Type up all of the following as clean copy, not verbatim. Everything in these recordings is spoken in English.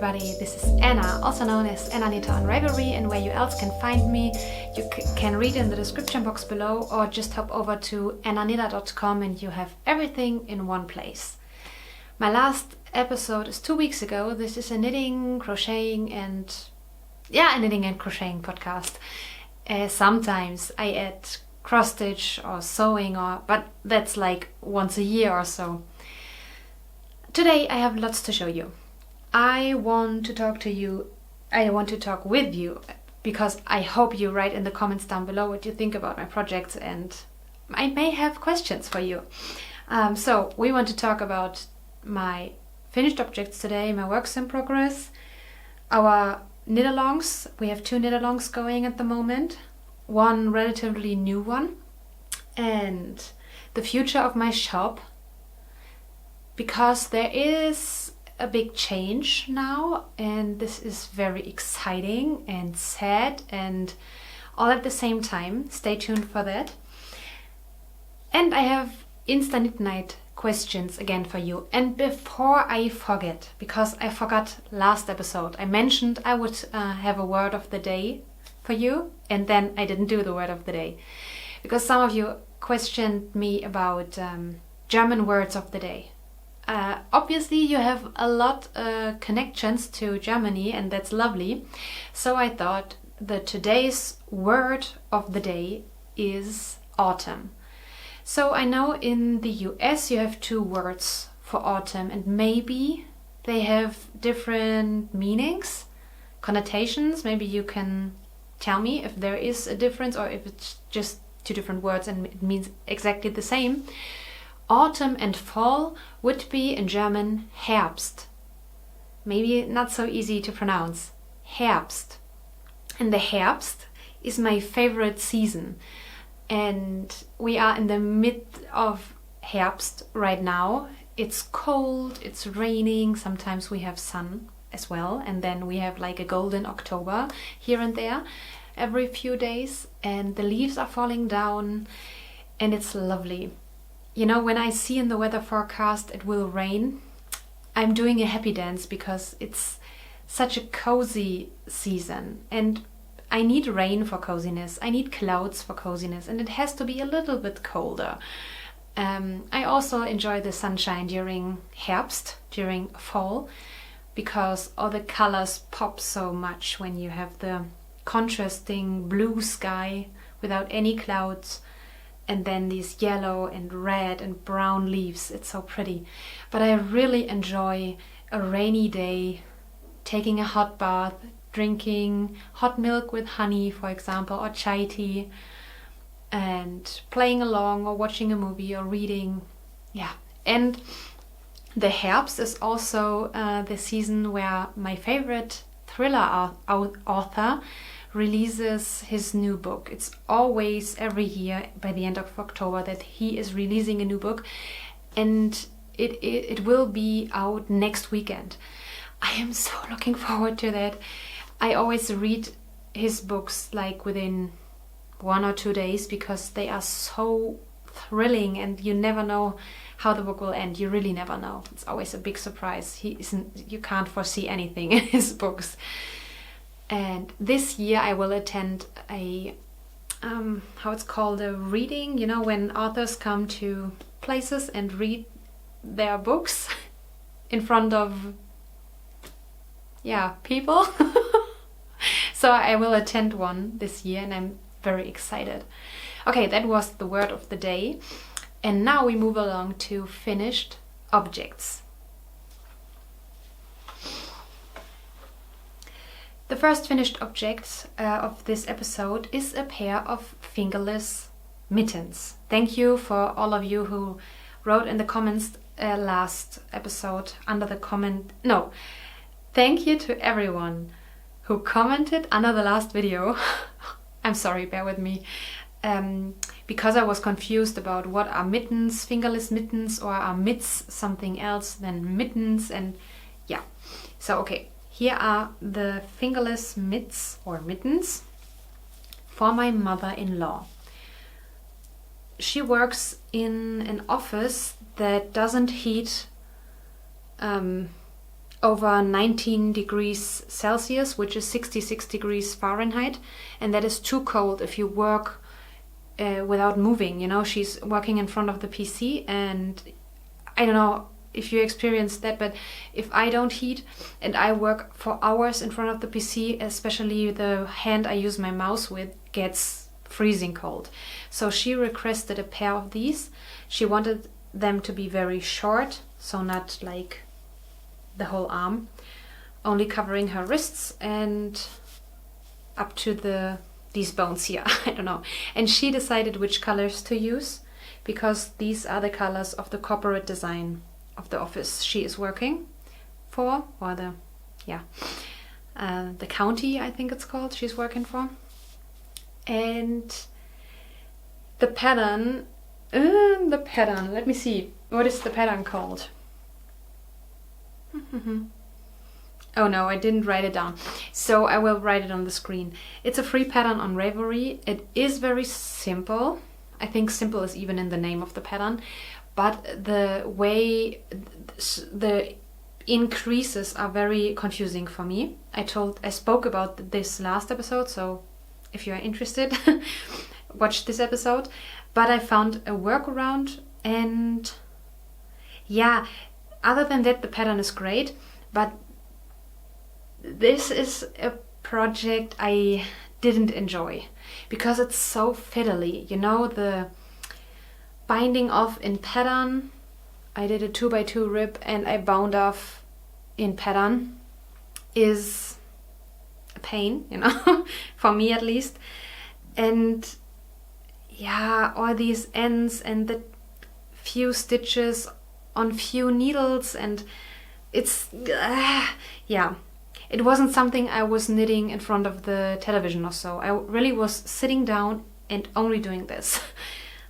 everybody, this is Anna, also known as Anna Knit on Ravelry, and where you else can find me, you can read in the description box below, or just hop over to annaknita.com and you have everything in one place. My last episode is 2 weeks ago. This is a knitting, crocheting and crocheting podcast. Sometimes I add cross stitch or sewing, but that's like once a year or so. Today I have lots to show you. I want to talk with you because I hope you write in the comments down below what you think about my projects, and I may have questions for you. So we want to talk about my finished objects today, my works in progress, our KnitAlongs. We have 2 KnitAlongs going at the moment, one relatively new one, and the future of my shop, because there is a big change now, and this is very exciting and sad and all at the same time. Stay tuned for that. And I have instaknitnight questions again for you. And before I forget, because I forgot last episode, I mentioned I would have a word of the day for you, and then I didn't do the word of the day because some of you questioned me about German words of the day. Obviously you have a lot connections to Germany, and that's lovely. So I thought that today's word of the day is autumn. So I know in the US you have 2 words for autumn, and maybe they have different meanings, connotations. Maybe you can tell me if there is a difference or if it's just 2 different words and it means exactly the same. Autumn and fall would be in German Herbst. Maybe not so easy to pronounce. Herbst. And the Herbst is my favorite season. And we are in the mid of Herbst right now. It's cold, it's raining, sometimes we have sun as well. And then we have like a golden October here and there every few days. And the leaves are falling down and it's lovely. You know, when I see in the weather forecast it will rain, I'm doing a happy dance because it's such a cozy season. And I need rain for coziness, I need clouds for coziness, and it has to be a little bit colder. I also enjoy the sunshine during Herbst, during fall, because all the colors pop so much when you have the contrasting blue sky without any clouds, and then these yellow and red and brown leaves. It's so pretty. But I really enjoy a rainy day, taking a hot bath, drinking hot milk with honey, for example, or chai tea, and playing along or watching a movie or reading. Yeah. And the Herbst is also the season where my favorite thriller author releases his new book. It's always every year by the end of October that he is releasing a new book, and it will be out next weekend. I am so looking forward to that. I always read his books like within 1 or 2 days because they are so thrilling, and you never know how the book will end. You really never know. It's always a big surprise. You can't foresee anything in his books. And this year I will attend a a reading, you know, when authors come to places and read their books in front of people. So I will attend one this year and I'm very excited. Okay, that was the word of the day. And now we move along to finished objects. The first finished object of this episode is a pair of fingerless mittens. Thank you for all of you who wrote in the comments last episode under the comment. No, thank you to everyone who commented under the last video. I'm sorry, bear with me. Because I was confused about what are mittens, fingerless mittens, or are mitts something else than mittens, and yeah. So okay. Here are the fingerless mitts or mittens for my mother-in-law. She works in an office that doesn't heat over 19 degrees Celsius, which is 66 degrees Fahrenheit, and that is too cold if you work without moving. You know, she's working in front of the PC, and I don't know if you experienced that, but if I don't heat and I work for hours in front of the PC, especially the hand I use my mouse with gets freezing cold. So she requested a pair of these. She wanted them to be very short, so not like the whole arm, only covering her wrists and up to these bones here. I don't know. And she decided which colors to use, because these are the colors of the corporate design of the office she is working for, or the county, I think it's called, she's working for. And the pattern, let me see, what is the pattern called? Oh no, I didn't write it down, so I will write it on the screen. It's a free pattern on Ravelry. It is very simple. I think simple is even in the name of the pattern, but the way the increases are very confusing for me. I spoke about this last episode, so if you are interested, watch this episode. But I found a workaround, and yeah, other than that, the pattern is great. But this is a project I didn't enjoy because it's so fiddly. You know, the binding off in pattern, I did a 2x2 rib and I bound off in pattern, is a pain, you know, for me at least. And yeah, all these ends and the few stitches on few needles, and it's yeah, it wasn't something I was knitting in front of the television or so. I really was sitting down and only doing this.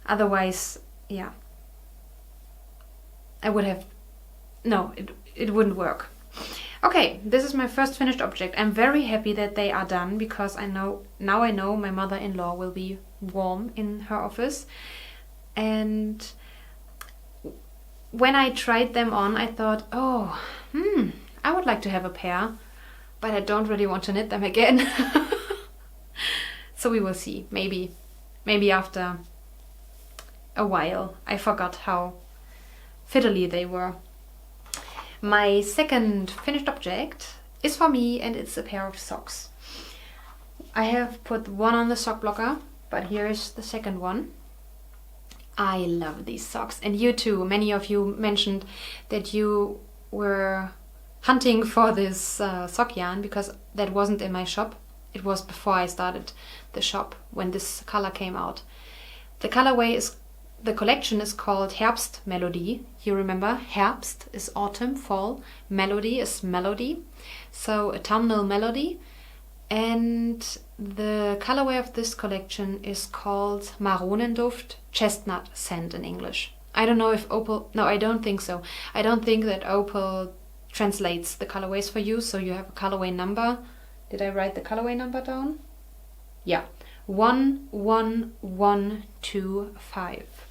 Otherwise, yeah, I would have, no, it wouldn't work. Okay, this is my first finished object. I'm very happy that they are done, because I know my mother-in-law will be warm in her office. And when I tried them on, I thought, oh, I would like to have a pair, but I don't really want to knit them again. So we will see. Maybe after a while. I forgot how fiddly they were. My second finished object is for me, and it's a pair of socks. I have put one on the sock blocker, but here is the second one. I love these socks, and you too. Many of you mentioned that you were hunting for this sock yarn, because that wasn't in my shop. It was before I started the shop, when this color came out. The collection is called Herbstmelodie. You remember, Herbst is autumn, fall, melody is melody, so autumnal melody. And the colorway of this collection is called Maronenduft, chestnut scent in English. I don't know if Opal, no, I don't think so. I don't think that Opal translates the colorways for you, so you have a colorway number. Did I write the colorway number down? Yeah, 11125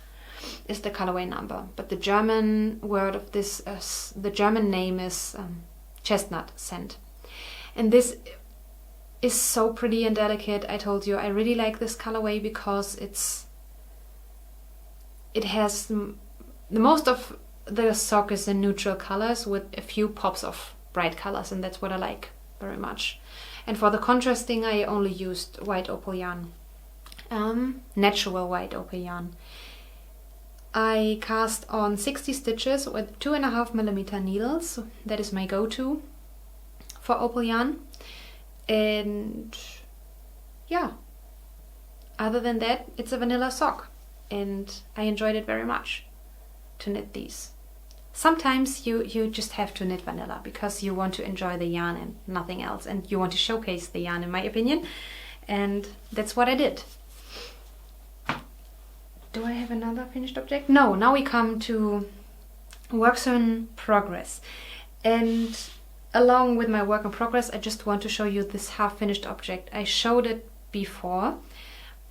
is the colorway number, but the German word of this, the German name is chestnut scent. And this is so pretty and delicate. I told you I really like this colorway because it has the most of the sock is in neutral colors with a few pops of bright colors, and that's what I like very much. And for the contrasting, I only used white opal yarn, natural white opal yarn. I cast on 60 stitches with 2.5mm needles. That is my go-to for opal yarn. And yeah, other than that, it's a vanilla sock, and I enjoyed it very much to knit these. Sometimes you just have to knit vanilla because you want to enjoy the yarn and nothing else, and you want to showcase the yarn, in my opinion, and that's what I did. Do I have another finished object? No, now we come to works in progress. And along with my work in progress, I just want to show you this half-finished object. I showed it before,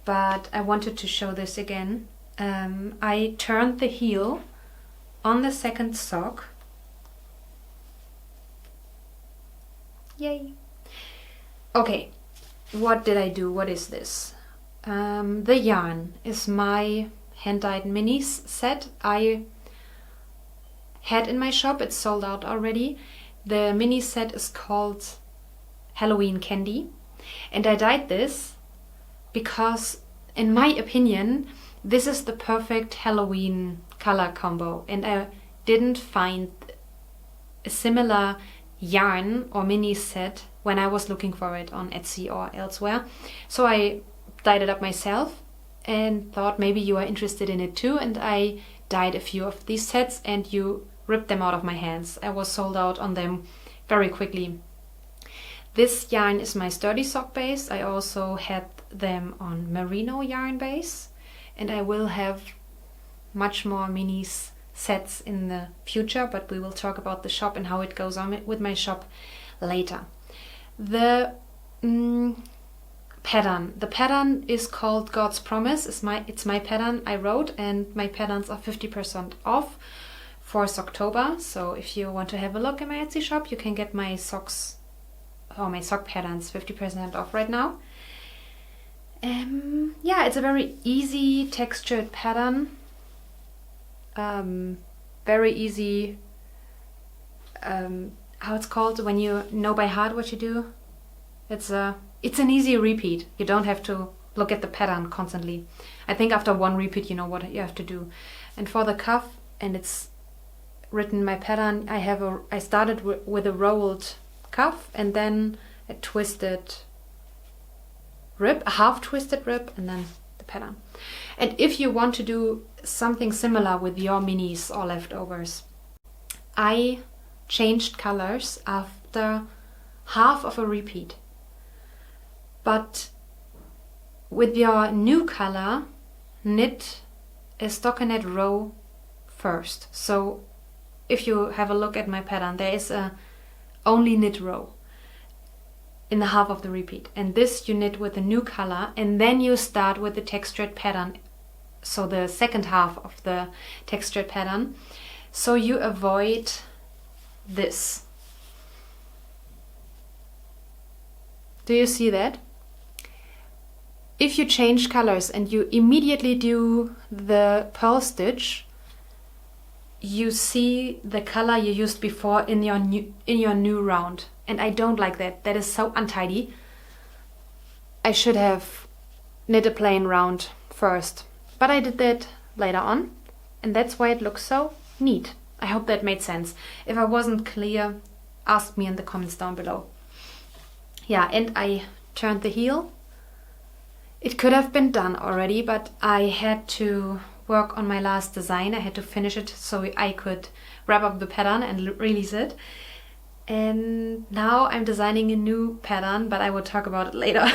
but I wanted to show this again. I turned the heel on the second sock Yay! Okay, what did I do? What is this? The yarn is my hand-dyed minis set I had in my shop. It's sold out already. The mini set is called Halloween Candy, and I dyed this because, in my opinion, this is the perfect Halloween color combo, and I didn't find a similar yarn or mini set when I was looking for it on Etsy or elsewhere. So I dyed it up myself and thought maybe you are interested in it too, and I dyed a few of these sets and you ripped them out of my hands. I was sold out on them very quickly. This yarn is my sturdy sock base. I also had them on merino yarn base, and I will have much more minis sets in the future, but we will talk about the shop and how it goes on with my shop later. The pattern. The pattern is called God's Promise. It's my pattern I wrote, and my patterns are 50% off for October. So if you want to have a look at my Etsy shop, you can get my socks or my sock patterns 50% off right now. Yeah, it's a very easy textured pattern. Very easy. How it's called when you know by heart what you do. It's an easy repeat. You don't have to look at the pattern constantly. I think after one repeat you know what you have to do. And for the cuff, and it's written my pattern, I started with a rolled cuff and then a twisted rib, a half twisted rib, and then the pattern. And if you want to do something similar with your minis or leftovers, I changed colors after half of a repeat. But with your new color, knit a stockinette row first. So if you have a look at my pattern, there is a only knit row in the half of the repeat, and this you knit with a new color, and then you start with the textured pattern, so the second half of the textured pattern, so you avoid this. Do you see that? If you change colors and you immediately do the purl stitch, you see the color you used before in your new round, and I don't like that. That is so untidy. I should have knit a plain round first, but I did that later on, and that's why it looks so neat. I hope that made sense. If I wasn't clear, ask me in the comments down below. Yeah, and I turned the heel. It could have been done already, but I had to work on my last design. I had to finish it so I could wrap up the pattern and release it. And now I'm designing a new pattern, but I will talk about it later.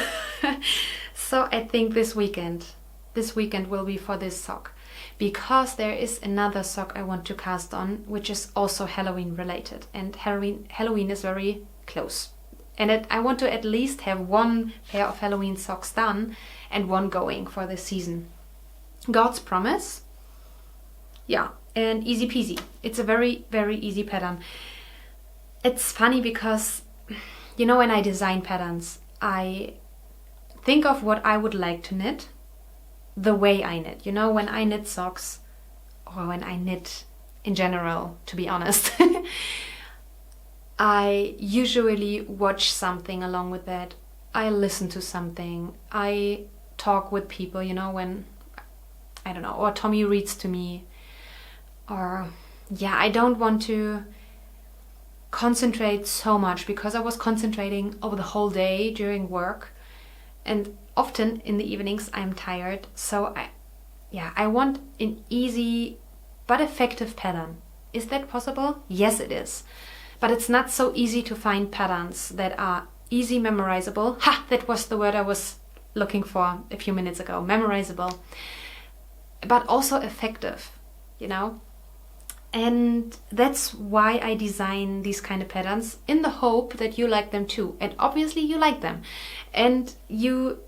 So I think this weekend will be for this sock, because there is another sock I want to cast on, which is also Halloween related, and Halloween is very close. And I want to at least have one pair of Halloween socks done and one going for this season. God's Promise. Yeah, and easy peasy. It's a very, very easy pattern. It's funny because, you know, when I design patterns, I think of what I would like to knit, the way I knit. You know, when I knit socks, or when I knit in general, to be honest, I usually watch something along with that. I listen to something. I talk with people, you know, when, I don't know, or Tommy reads to me. Or, yeah, I don't want to concentrate so much, because I was concentrating over the whole day during work. And often in the evenings I'm tired. So I want an easy but effective pattern. Is that possible? Yes, it is. But it's not so easy to find patterns that are easy memorizable. Ha! That was the word I was looking for a few minutes ago. Memorizable. But also effective, you know? And that's why I design these kind of patterns, in the hope that you like them too. And obviously you like them. And you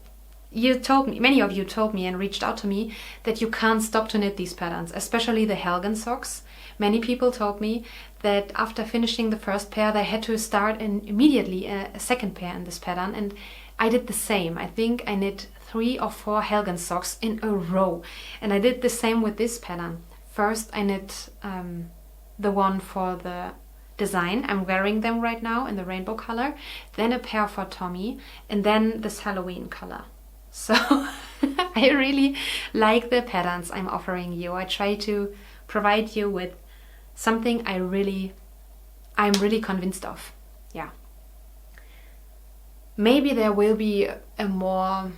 you told me, many of you told me and reached out to me that you can't stop to knit these patterns, especially the Helgen socks. Many people told me that after finishing the first pair, they had to start immediately a second pair in this pattern, and I did the same. I think I knit 3 or 4 Helgen socks in a row, and I did the same with this pattern. First, I knit the one for the design. I'm wearing them right now in the rainbow color, then a pair for Tommy, and then this Halloween color. So I really like the patterns I'm offering you. I try to provide you with something I'm really convinced of. Yeah. Maybe there will be a more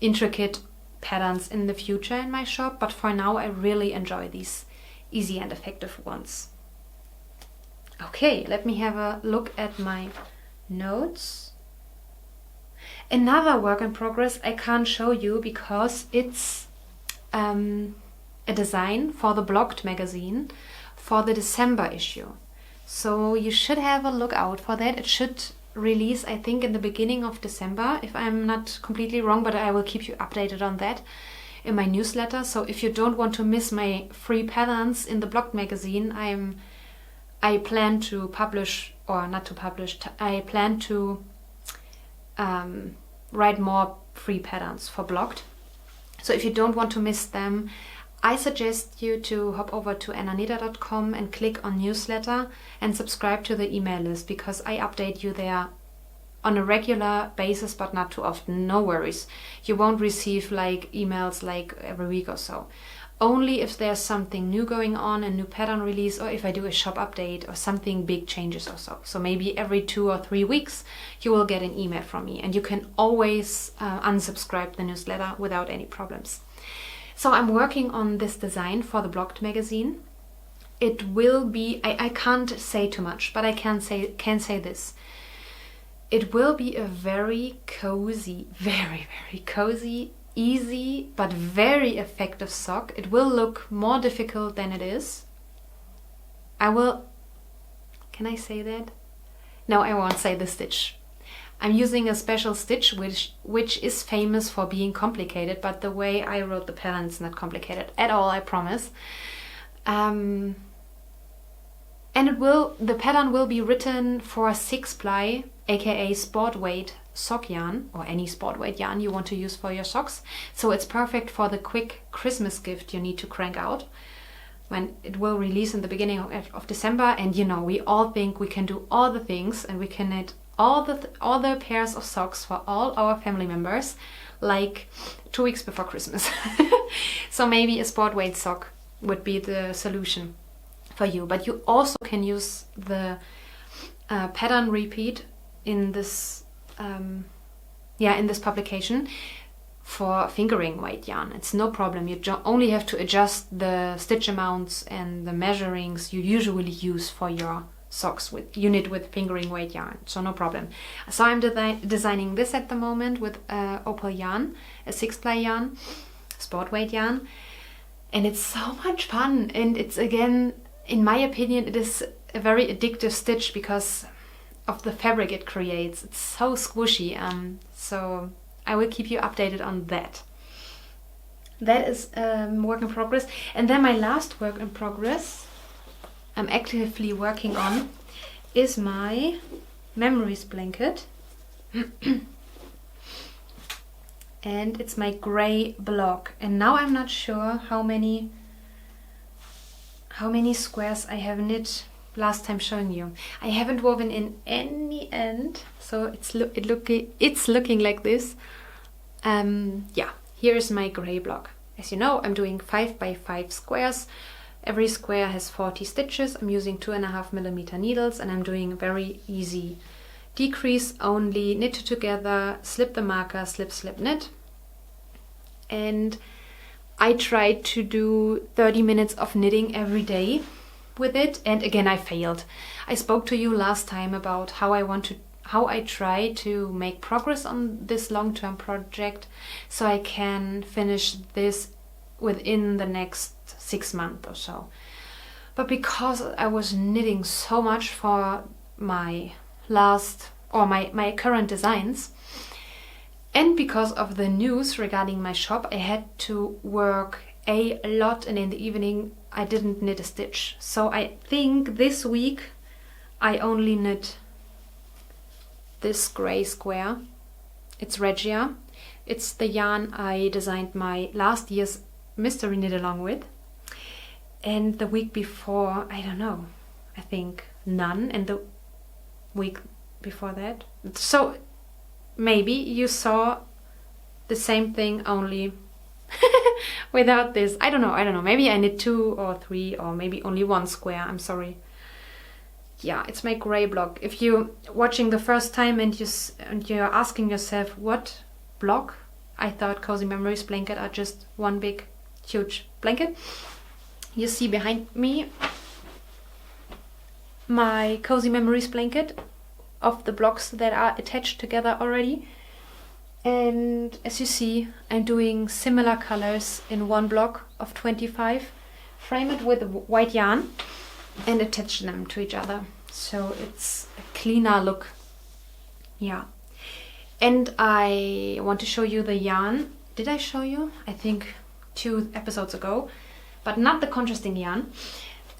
intricate patterns in the future in my shop, but for now I really enjoy these easy and effective ones. Okay, let me have a look at my notes. Another work in progress I can't show you because it's a design for the Blocked magazine for the December issue. So you should have a look out for that. It should release, I think, in the beginning of December, if I'm not completely wrong, but I will keep you updated on that in my newsletter. So if you don't want to miss my free patterns in the Blocked magazine, I plan to publish, or not to publish, I plan to write more free patterns for Blocked. So if you don't want to miss them, I suggest you to hop over to annanita.com and click on newsletter and subscribe to the email list, because I update you there on a regular basis, but not too often. No worries. You won't receive like emails like every week or so. Only if there's something new going on, a new pattern release, or if I do a shop update or something big changes or so. So maybe every 2 or 3 weeks you will get an email from me, and you can always unsubscribe the newsletter without any problems. So I'm working on this design for the Blocked magazine. It will be, I can't say too much, but I can say this. It will be a very cozy, very cozy, easy but very effective sock. It will look more difficult than it is. Can I say that? No, I won't say the stitch. I'm using a special stitch which is famous for being complicated, but the way I wrote the pattern is not complicated at all, I promise. And the pattern will be written for 6-ply, aka sport weight sock yarn, or any sport weight yarn you want to use for your socks. So it's perfect for the quick Christmas gift you need to crank out when it will release in the beginning of December. And you know, we all think we can do all the things, and we can knit all the pairs of socks for all our family members like 2 weeks before Christmas. So maybe a sport weight sock would be the solution for you. But you also can use the pattern repeat in this in this publication for fingering weight yarn. It's no problem. You only have to adjust the stitch amounts and the measurings you usually use for your socks you knit with fingering weight yarn, so no problem. So I'm designing this at the moment with Opal yarn, a 6-ply yarn, sport weight yarn, and it's so much fun. And it's, again, in my opinion, it is a very addictive stitch because of the fabric it creates. It's so squishy, so I will keep you updated on that. That is work in progress. And then my last work in progress I'm actively working on is my memories blanket. And it's my gray block. And now I'm not sure how many squares I have knit last time showing you. I haven't woven in any end, so it's looking like this. Yeah, here's my gray block. As you know, I'm doing 5 by 5 squares. Every square has 40 stitches. I'm using 2.5mm needles, and I'm doing very easy decrease only, knit together, slip the marker, slip, slip, knit. And I tried to do 30 minutes of knitting every day with it, and again I failed. I spoke to you last time about how I try to make progress on this long-term project so I can finish this within the next 6 months or so. But because I was knitting so much for my current designs, And because of the news regarding my shop, I had to work a lot, and in the evening I didn't knit a stitch. So I think this week I only knit this gray square. It's Regia. It's the yarn I designed my last year's mystery knit along with. And the week before, I don't know, I think none, and the week before that. So maybe you saw the same thing, only without this. I don't know. Maybe I knit 2 or 3 or maybe only 1 square. I'm sorry. Yeah, it's my gray block. If you're watching the first time and you're asking yourself what block, I thought Cozy Memories blanket are just one big huge blanket. You see behind me my Cozy Memories blanket of the blocks that are attached together already. And as you see, I'm doing similar colors in one block of 25. Frame it with white yarn and attach them to each other. So it's a cleaner look. Yeah. And I want to show you the yarn. Did I show you? I think 2 episodes ago, but not the contrasting yarn.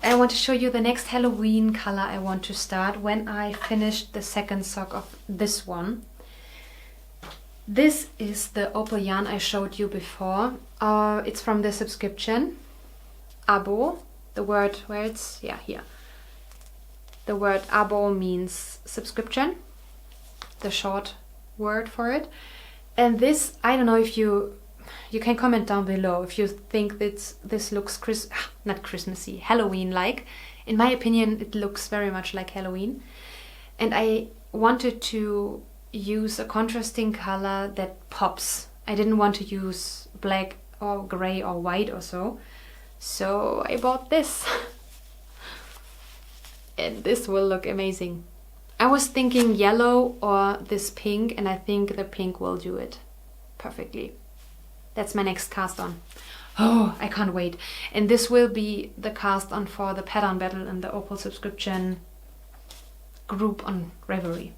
I want to show you the next Halloween color I want to start when I finished the second sock of this one. This is the Opal yarn I showed you before. It's from the subscription. Abo. The word where it's, yeah, here. The word abo means subscription. The short word for it. And this, I don't know if you can comment down below if you think this looks not Christmassy, Halloween-like. In my opinion, it looks very much like Halloween. And I wanted to use a contrasting color that pops. I didn't want to use black or gray or white or so. So I bought this. And this will look amazing. I was thinking yellow or this pink, and I think the pink will do it perfectly. That's my next cast on. Oh, I can't wait. And this will be the cast on for the pattern battle in the Opal subscription group on Ravelry.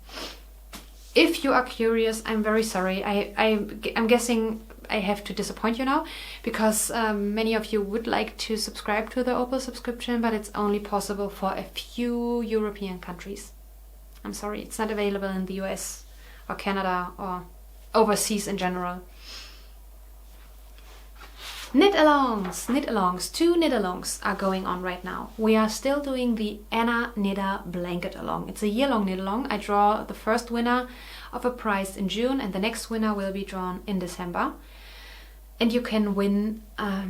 If you are curious, I'm very sorry. I'm guessing I have to disappoint you now, because many of you would like to subscribe to the Opal subscription, but it's only possible for a few European countries. I'm sorry, it's not available in the US or Canada or overseas in general. KnitAlongs, 2 KnitAlongs are going on right now. We are still doing the Anna Knitter Blanket Along. It's a year-long knit-along. I draw the first winner of a prize in June, and the next winner will be drawn in December. And you can win a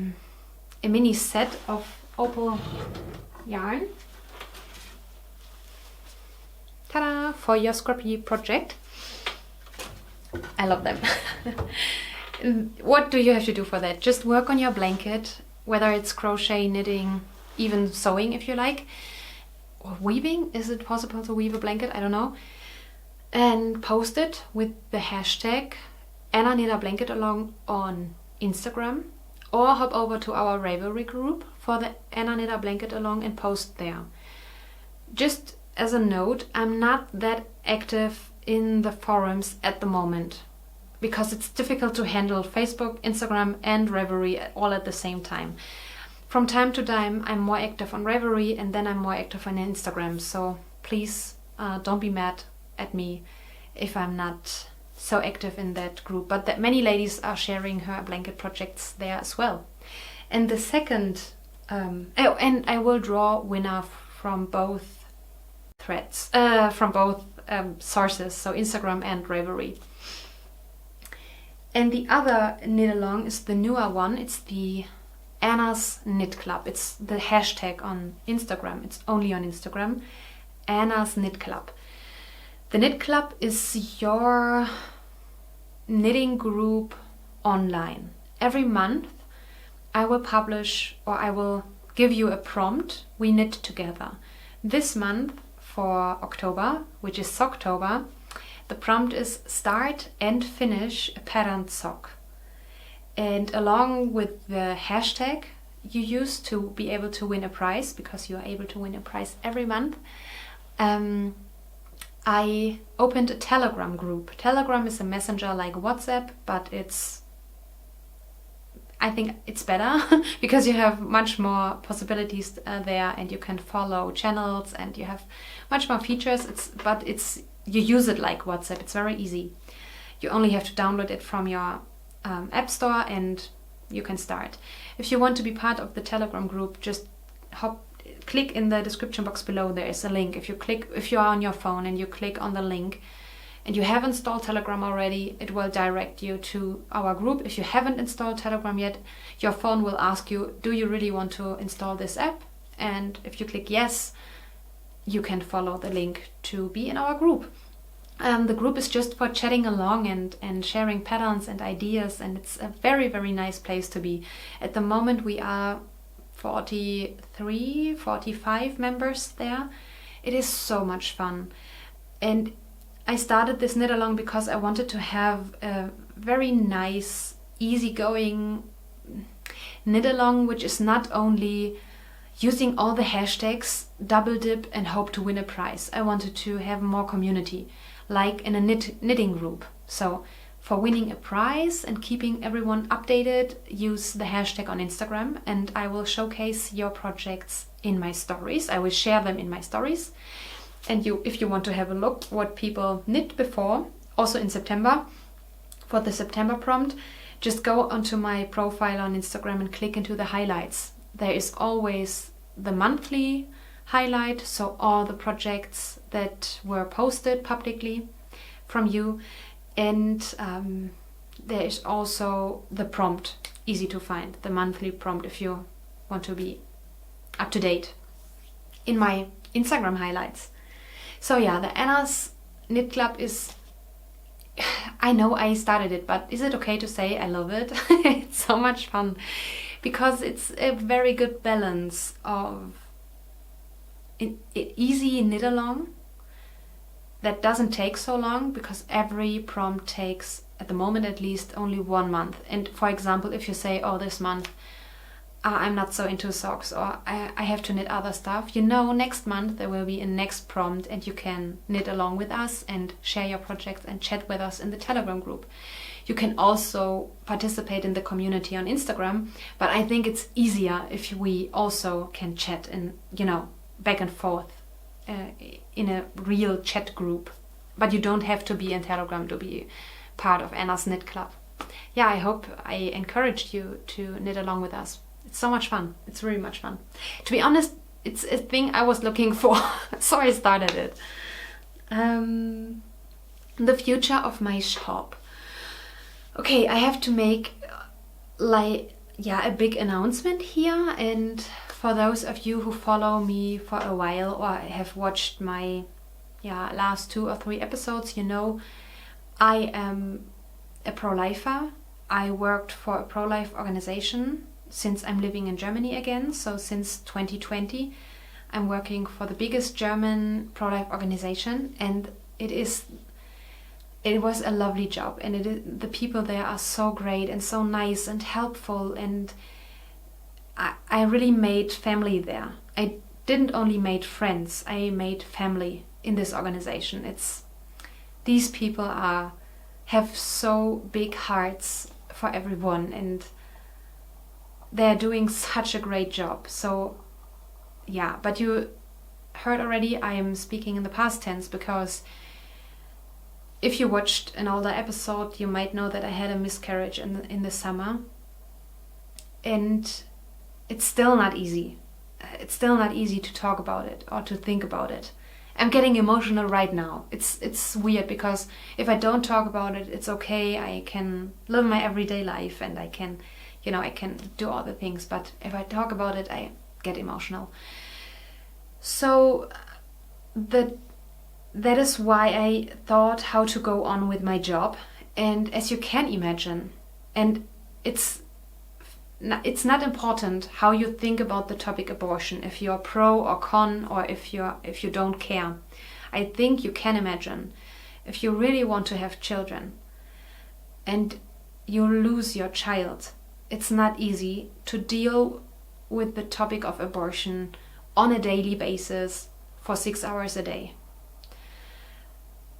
mini set of Opal yarn. Ta-da! For your scrappy project. I love them. What do you have to do for that? Just work on your blanket, whether it's crochet, knitting, even sewing if you like, or weaving. Is it possible to weave a blanket? I don't know. And post it with the hashtag Anna Knitter Blanket Along on Instagram, or hop over to our Ravelry group for the Anna Knitter Blanket Along and post there. Just as a note, I'm not that active in the forums at the moment, because it's difficult to handle Facebook, Instagram and Ravelry all at the same time. From time to time I'm more active on Ravelry, and then I'm more active on Instagram, so please don't be mad at me if I'm not so active in that group. But that many ladies are sharing her blanket projects there as well. And the second, and I will draw winner from both threads, from both sources, so Instagram and Ravelry. And the other knit along is the newer one. It's the Anna's Knit Club. It's the hashtag on Instagram. It's only on Instagram. Anna's Knit Club. The Knit Club is your knitting group online. Every month I will publish, or I will give you a prompt. We knit together. This month for October, which is Socktober, the prompt is start and finish a patterned sock. And along with the hashtag you use to be able to win a prize, because you are able to win a prize every month, I opened a Telegram group. Telegram is a messenger like WhatsApp, but I think it's better because you have much more possibilities there, and you can follow channels and you have much more features. You use it like WhatsApp. It's very easy. You only have to download it from your app store and you can start. If you want to be part of the Telegram group, just click in the description box below. There is a link. If you are on your phone and you click on the link and you have installed Telegram already, it will direct you to our group. If you haven't installed Telegram yet, your phone will ask you, do you really want to install this app? And if you click yes, you can follow the link to be in our group. The group is just for chatting along and sharing patterns and ideas, and it's a very, very nice place to be. At the moment we are 43, 45 members there. It is so much fun. And I started this knit along because I wanted to have a very nice, easygoing knit along, which is not only using all the hashtags, double dip and hope to win a prize. I wanted to have more community, like in a knitting group. So for winning a prize and keeping everyone updated, use the hashtag on Instagram, and I will showcase your projects in my stories. I will share them in my stories. And if you want to have a look what people knit before, also in September, for the September prompt, just go onto my profile on Instagram and click into the highlights. There is always the monthly highlight, so all the projects that were posted publicly from you. And there is also the prompt, easy to find, the monthly prompt if you want to be up to date in my Instagram highlights. So yeah, the Anna's Knit Club is, I know I started it, but is it okay to say I love it? It's so much fun because it's a very good balance of easy knit along that doesn't take so long, because every prompt takes, at the moment at least, only 1 month. And for example, if you say, oh, this month I'm not so into socks, or I have to knit other stuff, next month there will be a next prompt and you can knit along with us and share your projects and chat with us in the Telegram group. You can also participate in the community on Instagram, but I think it's easier if we also can chat and, back and forth in a real chat group. But you don't have to be in Telegram to be part of Anna's Knit Club. Yeah, I hope I encouraged you to knit along with us. It's so much fun. It's really much fun. To be honest, it's a thing I was looking for, so I started it. The future of my shop. Okay, I have to make a big announcement here, and for those of you who follow me for a while or have watched my last 2 or 3 episodes, I am a pro-lifer. I worked for a pro-life organization since I'm living in Germany again. So since 2020, I'm working for the biggest German pro-life organization, and it was a lovely job, and the people there are so great and so nice and helpful, and I really made family there. I didn't only made friends, I made family in this organization. These people have so big hearts for everyone, and they're doing such a great job. So yeah, but you heard already I am speaking in the past tense, because if you watched an older episode, you might know that I had a miscarriage in the summer, and it's still not easy. It's still not easy to talk about it or to think about it. I'm getting emotional right now. It's weird, because if I don't talk about it, it's okay. I can live my everyday life and I can do all the things. But if I talk about it, I get emotional. So that is why I thought how to go on with my job. And as you can imagine, and it's not important how you think about the topic abortion, if you're pro or con, or if you don't care. I think you can imagine, if you really want to have children and you lose your child, it's not easy to deal with the topic of abortion on a daily basis for 6 hours a day.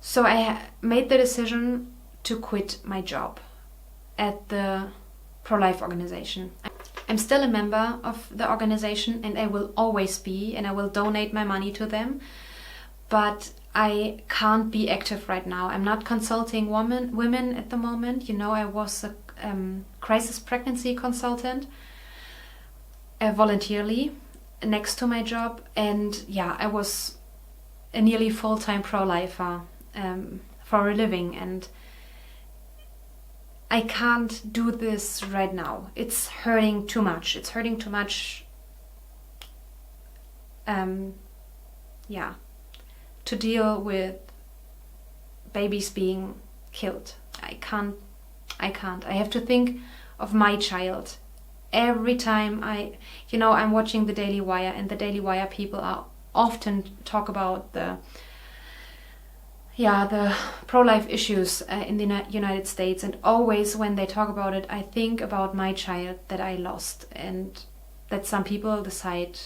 So I made the decision to quit my job at the pro-life organization. I'm still a member of the organization, and I will always be, and I will donate my money to them, but I can't be active right now. I'm not consulting women at the moment. You know, I was a crisis pregnancy consultant voluntarily next to my job, and yeah, I was a nearly full-time pro-lifer for a living, and I can't do this right now. It's hurting too much. It's hurting too much. Yeah, to deal with babies being killed. I can't. I have to think of my child every time I'm watching the Daily Wire, and the Daily Wire people are often talk about the pro-life issues in the United States, and always when they talk about it, I think about my child that I lost, and that some people decide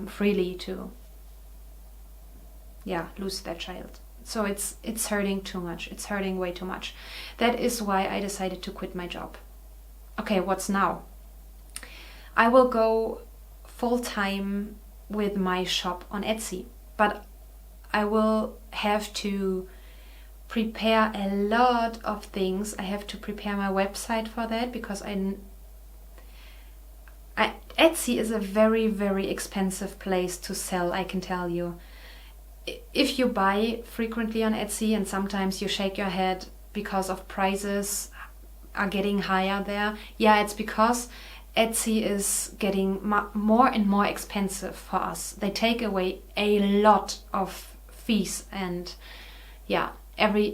freely to lose their child. So it's hurting too much. It's hurting way too much. That is why I decided to quit my job. Okay, what's now? I will go full-time with my shop on Etsy, but I will have to prepare a lot of things. I have to prepare my website for that, because Etsy is a very, very expensive place to sell, I can tell you. If you buy frequently on Etsy, and sometimes you shake your head because of prices are getting higher there, it's because Etsy is getting more and more expensive for us. They take away a lot of fees, and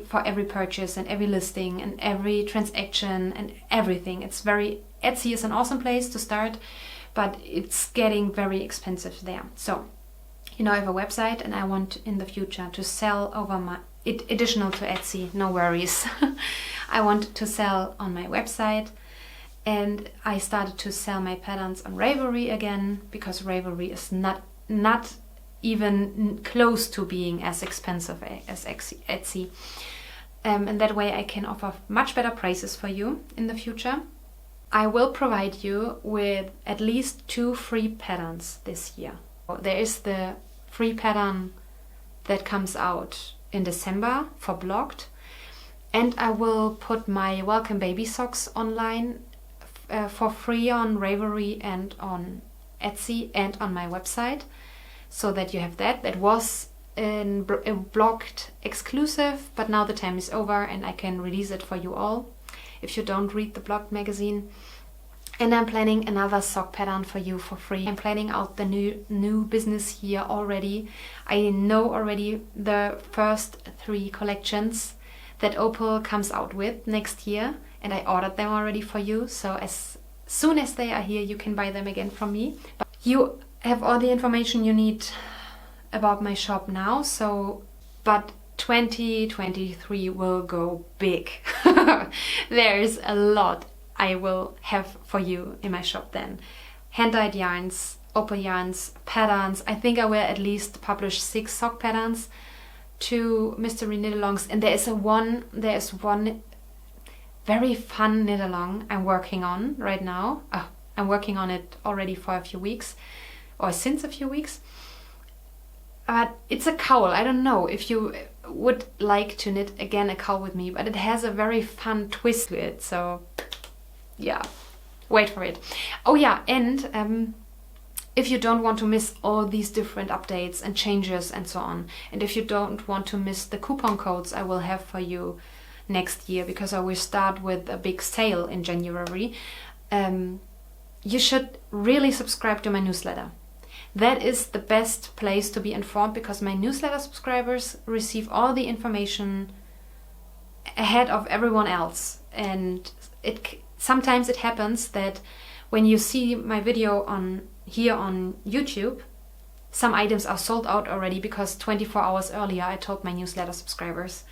for every purchase and every listing and every transaction and everything. Etsy is an awesome place to start, but it's getting very expensive there. So, I have a website, and I want in the future to sell over additional to Etsy, no worries. I want to sell on my website, and I started to sell my patterns on Ravelry again, because Ravelry is not even close to being as expensive as Etsy. And that way I can offer much better prices for you in the future. I will provide you with at least 2 free patterns this year. There is the free pattern that comes out in December for Blocked, and I will put my Welcome Baby socks online for free on Ravelry and on Etsy and on my website, so that you have that. That was a Blocked exclusive, but now the time is over and I can release it for you all if you don't read the Blocked magazine. And I'm planning another sock pattern for you for free. I'm planning out the new business year already. I know already the first 3 collections that Opal comes out with next year, and I ordered them already for you. So as soon as they are here, you can buy them again from me. But you have all the information you need about my shop now. But 2023 will go big. There's a lot I will have for you in my shop then. Hand-dyed yarns, Opal yarns, patterns. I think I will at least publish 6 sock patterns to Mystery KnitAlongs, and there is one very fun knit-along I'm working on right now. I'm working on it already for a few weeks, or since a few weeks. It's a cowl. I don't know if you would like to knit again a cowl with me, but it has a very fun twist to it, so wait for it. And if you don't want to miss all these different updates and changes and so on, and if you don't want to miss the coupon codes I will have for you next year, because I will start with a big sale in January, you should really subscribe to my newsletter. That is the best place to be informed, because my newsletter subscribers receive all the information ahead of everyone else. And sometimes it happens that when you see my video here on YouTube, some items are sold out already, because 24 hours earlier I told my newsletter subscribers.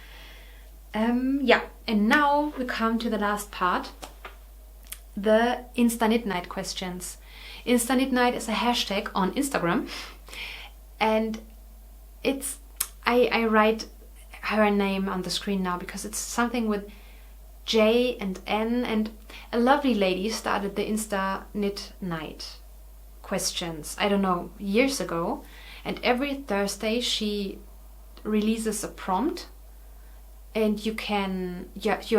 And now we come to the last part, the instaknitnight questions. Instaknitnight is a hashtag on Instagram, and I write her name on the screen now because it's something with J and N, and a lovely lady started the instaknitnight questions, I don't know, years ago, and every Thursday she releases a prompt, and you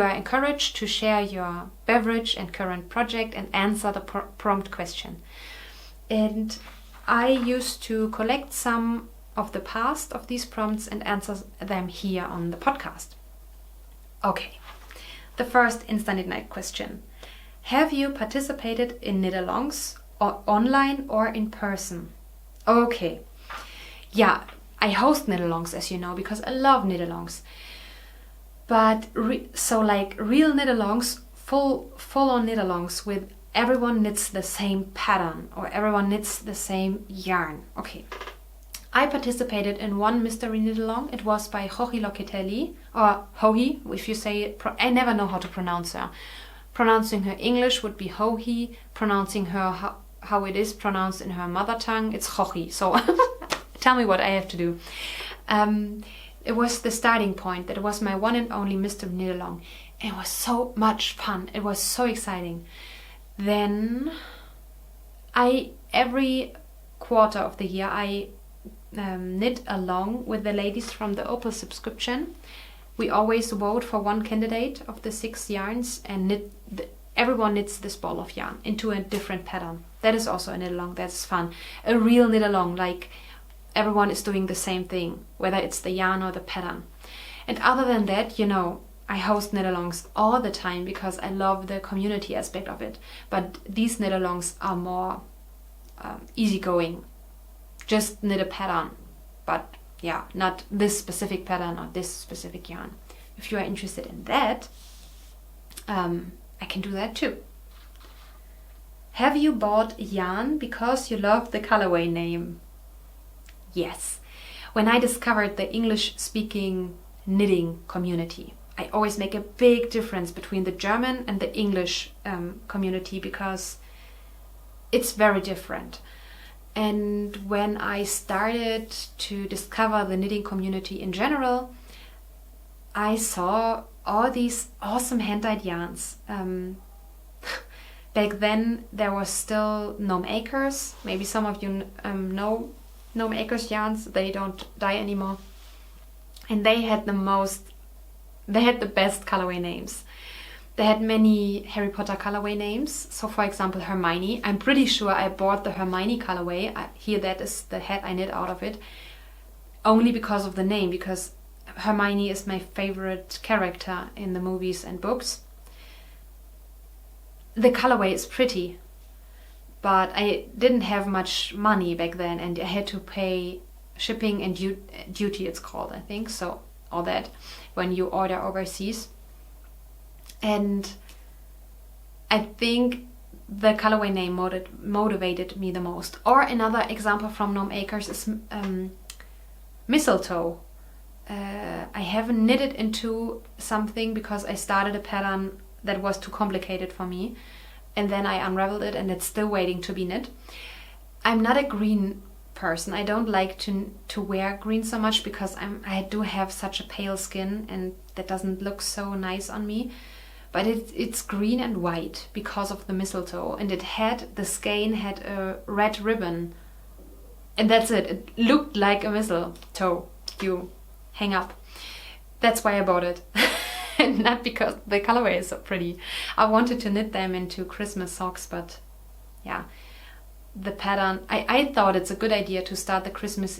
are encouraged to share your beverage and current project and answer the prompt question. And I used to collect some of the past of these prompts and answer them here on the podcast. Okay, the first instaknitnight question. Have you participated in KnitAlongs or online or in person? Okay, yeah, I host KnitAlongs, as you know, because I love KnitAlongs. But so like real KnitAlongs, full on KnitAlongs with everyone knits the same pattern or everyone knits the same yarn. Okay, I participated in one mystery KnitAlong. It was by Joji Locatelli, or Hohi, if you say it. I never know how to pronounce her. Pronouncing her English would be Hohi. Pronouncing her how it is pronounced in her mother tongue, it's Joji. So tell me what I have to do. It was the starting point. That was my one and only mystery KnitAlong. It was so much fun. It was so exciting. Then every quarter of the year I knit along with the ladies from the Opal subscription. We always vote for one candidate of the 6 yarns and everyone knits this ball of yarn into a different pattern. That is also a KnitAlong. That's fun. A real KnitAlong, like everyone is doing the same thing, whether it's the yarn or the pattern. And other than that, you know, I host KnitAlongs all the time because I love the community aspect of it. But these KnitAlongs are more easygoing. Just knit a pattern, but yeah, not this specific pattern or this specific yarn. If you are interested in that, I can do that too. Have you bought yarn because you love the colorway name? Yes. When I discovered the English-speaking knitting community, I always make a big difference between the German and the English community because it's very different. And when I started to discover the knitting community in general, I saw all these awesome hand-dyed yarns. Back then there was still Gnome Acres. Maybe some of you know Gnome Acres yarns. They don't dye anymore. And they had the best colorway names. They had many Harry Potter colorway names. So for example, Hermione. I'm pretty sure I bought the Hermione colorway. Here that is the hat I knit out of it. Only because of the name, because Hermione is my favorite character in the movies and books. The colorway is pretty, but I didn't have much money back then and I had to pay shipping and duty, it's called, I think. So all that when you order overseas. And I think the colorway name motivated me the most. Or another example from Gnome Acres is mistletoe. I haven't knitted into something because I started a pattern that was too complicated for me. And then I unraveled it and it's still waiting to be knit. I'm not a green person. I don't like to wear green so much because I do have such a pale skin and that doesn't look so nice on me. But it's green and white because of the mistletoe, and the skein had a red ribbon, and that's it. It looked like a mistletoe you hang up. That's why I bought it, and not because the colorway is so pretty. I wanted to knit them into Christmas socks, but yeah, the pattern. I thought it's a good idea to start the Christmas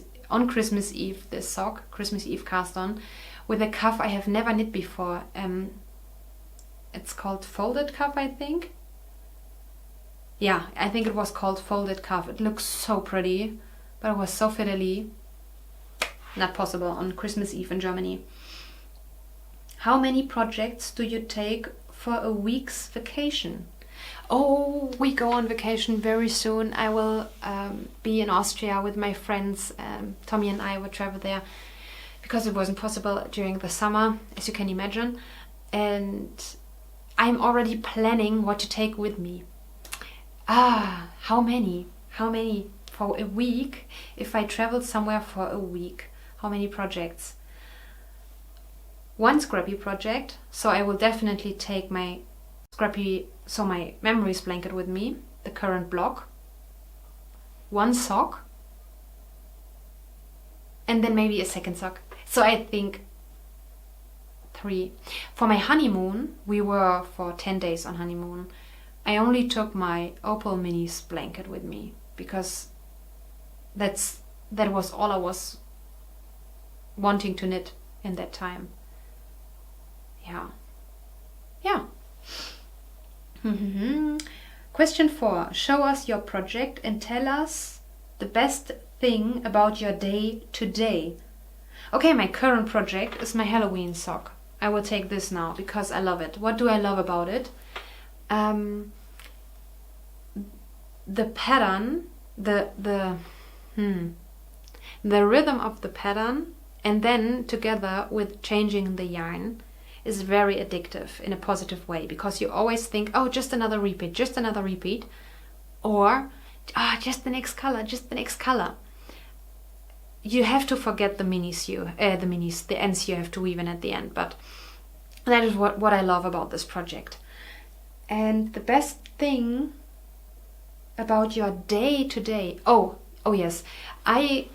Eve, this sock, Christmas Eve cast on, with a cuff I have never knit before. It's called folded cuff, I think. Yeah, I think it was called folded cuff. It looks so pretty, but it was so fiddly. Not possible on Christmas Eve in Germany. How many projects do you take for a week's vacation? Oh, we go on vacation very soon. I will be in Austria with my friends. Tommy and I will travel there because it wasn't possible during the summer, as you can imagine. And I'm already planning what to take with me. How many? How many for a week? If I traveled somewhere for a week, how many projects? one scrappy project, so I will definitely take my memories blanket with me, the current block, one sock, and then maybe a second sock. So I think 3. For my honeymoon, we were for 10 days on honeymoon. I only took my Opal Minis blanket with me because that was all I was wanting to knit in that time. Yeah. Question 4. Show us your project and tell us the best thing about your day today. Okay, my current project is my Halloween sock. I will take this now because I love it. What do I love about it? The pattern, the rhythm of the pattern, and then together with changing the yarn is very addictive in a positive way, because you always think, oh, just another repeat, or just the next color. You have to forget the ends you have to weave in at the end, but that is what I love about this project. And the best thing about your day today, oh yes, I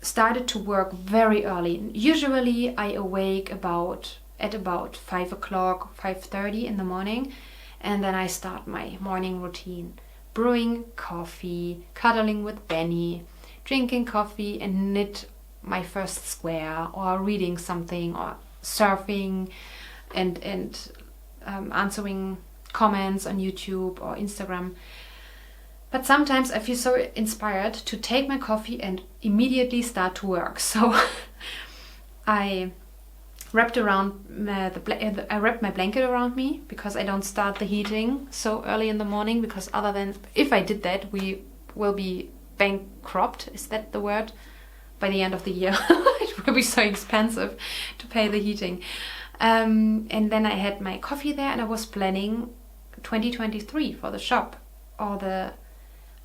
started to work very early. Usually I awake at about 5 o'clock, 5:30 in the morning, and then I start my morning routine. Brewing coffee, cuddling with Benny, drinking coffee and knit my first square, or reading something, or surfing and answering comments on YouTube or Instagram. But sometimes I feel so inspired to take my coffee and immediately start to work. So I wrapped my blanket around me, because I don't start the heating so early in the morning, because if I did that, we will be bankrupt. Is that the word? By the end of the year. It will be so expensive to pay the heating. And then I had my coffee there, and I was planning 2023 for the shop.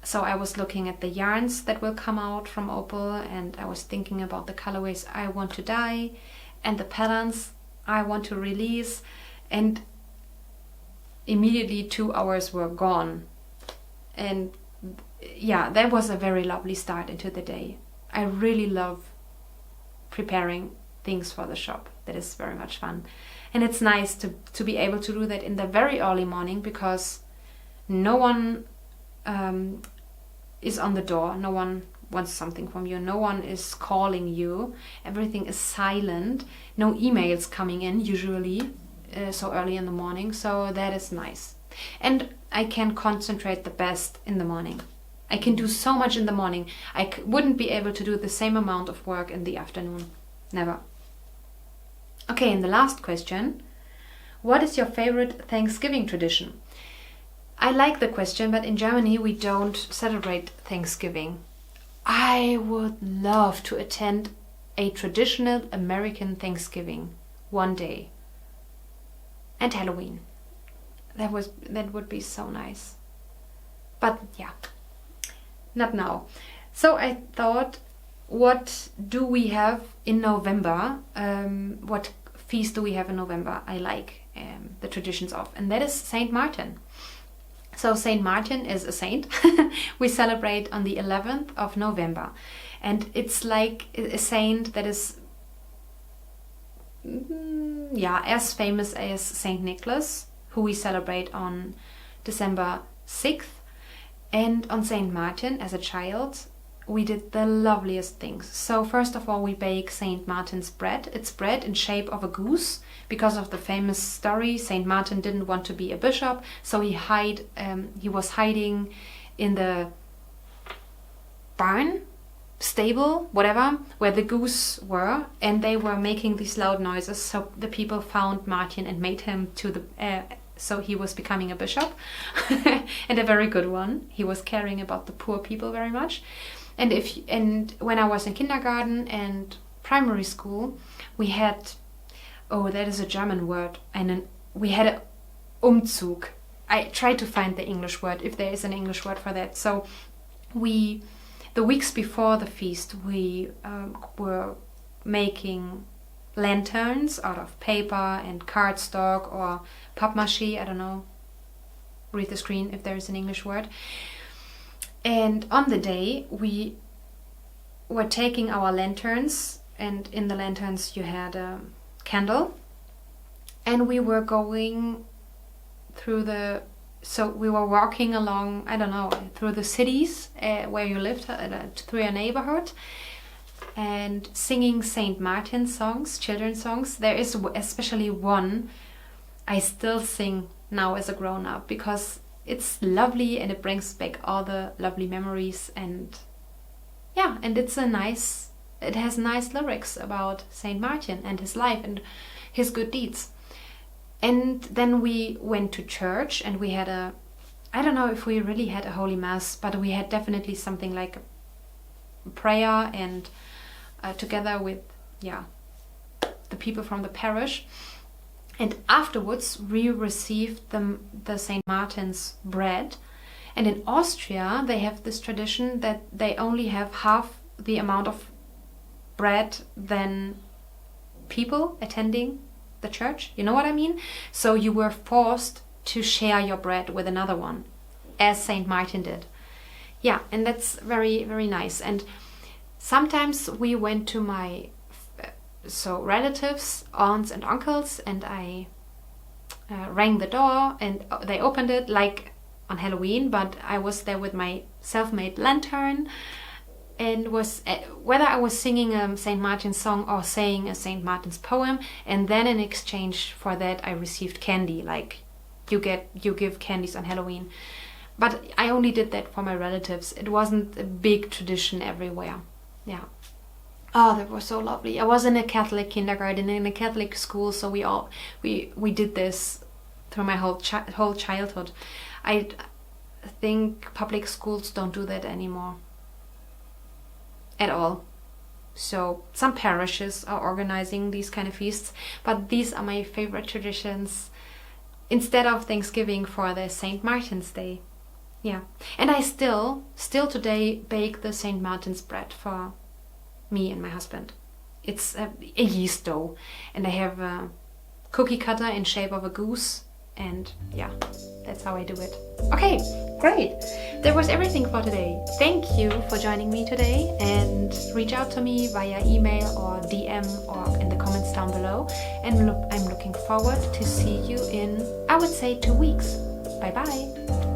So I was looking at the yarns that will come out from Opal, and I was thinking about the colorways I want to dye and the patterns I want to release, and immediately 2 hours were gone. And yeah, that was a very lovely start into the day. I really love preparing things for the shop. That is very much fun. And it's nice to be able to do that in the very early morning, because no one is on the door, no one wants something from you, no one is calling you, everything is silent, no emails coming in usually so early in the morning, so that is nice. And I can concentrate the best in the morning. I can do so much in the morning. I wouldn't be able to do the same amount of work in the afternoon. Never. Okay, and the last question. What is your favorite Thanksgiving tradition? I like the question, but in Germany we don't celebrate Thanksgiving. I would love to attend a traditional American Thanksgiving one day. And Halloween. That would be so nice. But yeah, not now. So I thought, what do we have in November? What feast do we have in November I like the traditions of? And that is Saint Martin. So Saint Martin is a saint. We celebrate on the 11th of November. And it's like a saint that is as famous as Saint Nicholas, who we celebrate on December 6th. And on Saint Martin, as a child, we did the loveliest things. So first of all, we bake Saint Martin's bread. It's bread in shape of a goose. Because of the famous story, Saint Martin didn't want to be a bishop, so he was hiding in the barn, stable, whatever, where the goose were, and they were making these loud noises. So the people found Martin and made him so he was becoming a bishop, and a very good one. He was caring about the poor people very much. And when I was in kindergarten and primary school, we had, that is a German word, we had an Umzug. I tried to find the English word, if there is an English word for that. So the weeks before the feast, we were making lanterns out of paper and cardstock or papier-mâché, I don't know, read the screen if there is an English word. And on the day we were taking our lanterns, and in the lanterns you had a candle, and we were going through we were walking along, I don't know, through the cities where you lived, through your neighborhood, and singing St. Martin songs, children's songs. There is especially one I still sing now as a grown-up because it's lovely and it brings back all the lovely memories, and yeah, and it has nice lyrics about St. Martin and his life and his good deeds. And then we went to church, and we had I don't know if we really had a Holy Mass, but we had definitely something like a prayer, and together with, the people from the parish. And afterwards we received the St. Martin's bread. And in Austria they have this tradition that they only have half the amount of bread than people attending the church. You know what I mean? So you were forced to share your bread with another one, as St. Martin did. Yeah, and that's very, very nice. And sometimes we went to my relatives, aunts and uncles, and I rang the door and they opened it like on Halloween, but I was there with my self-made lantern, and was whether I was singing a St. Martin's song or saying a St. Martin's poem, and then in exchange for that I received candy, like you give candies on Halloween. But I only did that for my relatives. It wasn't a big tradition everywhere. Yeah. Oh, that was so lovely. I was in a Catholic kindergarten, in a Catholic school, so we did this through my whole childhood. I think public schools don't do that anymore at all. So some parishes are organizing these kind of feasts, but these are my favorite traditions instead of Thanksgiving for the St. Martin's Day. Yeah. And I still today bake the St. Martin's bread for me and my husband. It's a yeast dough, and I have a cookie cutter in shape of a goose, and yeah, that's how I do it. Okay, great. That was everything for today. Thank you for joining me today, and reach out to me via email or DM or in the comments down below. And I'm looking forward to see you in, I would say, 2 weeks. Bye bye.